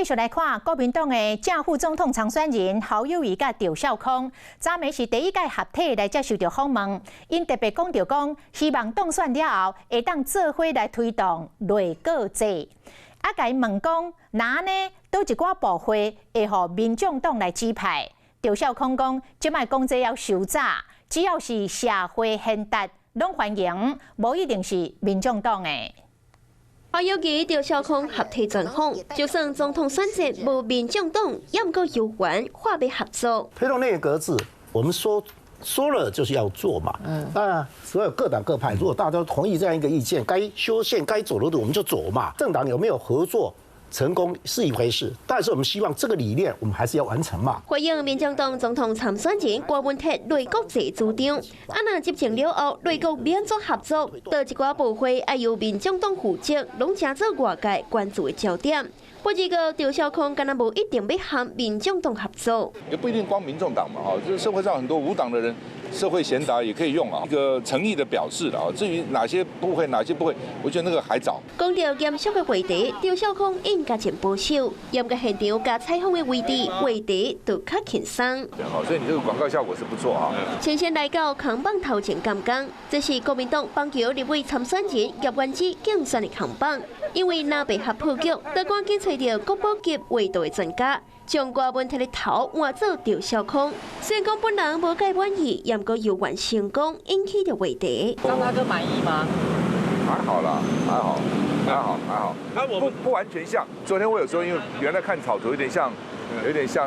继续来看国民党的正副总统参选人侯友宜甲赵少康，昨暝是第一届合体来接受到访问，因特别讲到讲，希望当选了后会当做伙来推动内阁制。啊，甲伊问讲，那呢，倒一寡部会会互民众党来指派？赵少康讲，即摆讲这要收窄，只要是社会贤达，拢欢迎，无一定是民众党的。 侯友宜、赵少康合体专访，就算总统选择无民众党，也毋过有缘话要合作。推动内阁制，我们说了就是要做嘛。当然，所有各党各派，如果大家都同意这样一个意见，该修宪、该走的路我们就走嘛。政党有没有合作？ 成功是一回事，但是我们希望这个理念我们还是要完成嘛。回应民进党总统参选人郭文铁内阁制主张，啊若执政了后，内阁免做合作，倒一寡部会爱由民进党负责，拢成做外界关注的焦点。不过赵少康敢若无一定要和民众党合作，也不一定光民众党嘛，就是社会上很多无党的人。 社会贤达也可以用啊，一个诚意的表示了啊。至于哪些不会，哪些不会，我觉得那个还早。讲到严肃的话题，赵少康应该真保守，严格现场加采访的位置，话题就较轻松。好，所以你这个广告效果是不错啊。先先来到扛棒头前刚刚，这是国民党棒球立委参选人叶元之竞选的扛棒，因为若被合破局，得赶紧找到国保级味道的专家。 将郭文铁的头换做赵少康，虽然讲本人无介满意，也毋过有完成功，引起的话题。张大哥满意吗？还好啦，还好。那我不完全像。昨天我有时候因为原来看草图有点像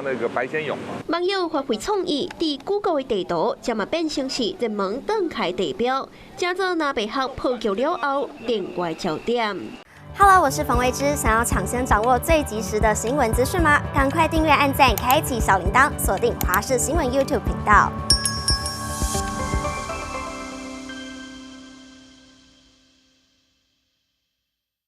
那个白先勇。网友发挥创意，伫 Google 的地图，将嘛变成是热门登开地标，加做若被合破局了后，另外焦点。 Hello， 我是冯薇芝。想要抢先掌握最及时的新闻资讯吗？赶快订阅、按赞、开启小铃铛，锁定华视新闻 YouTube 频道。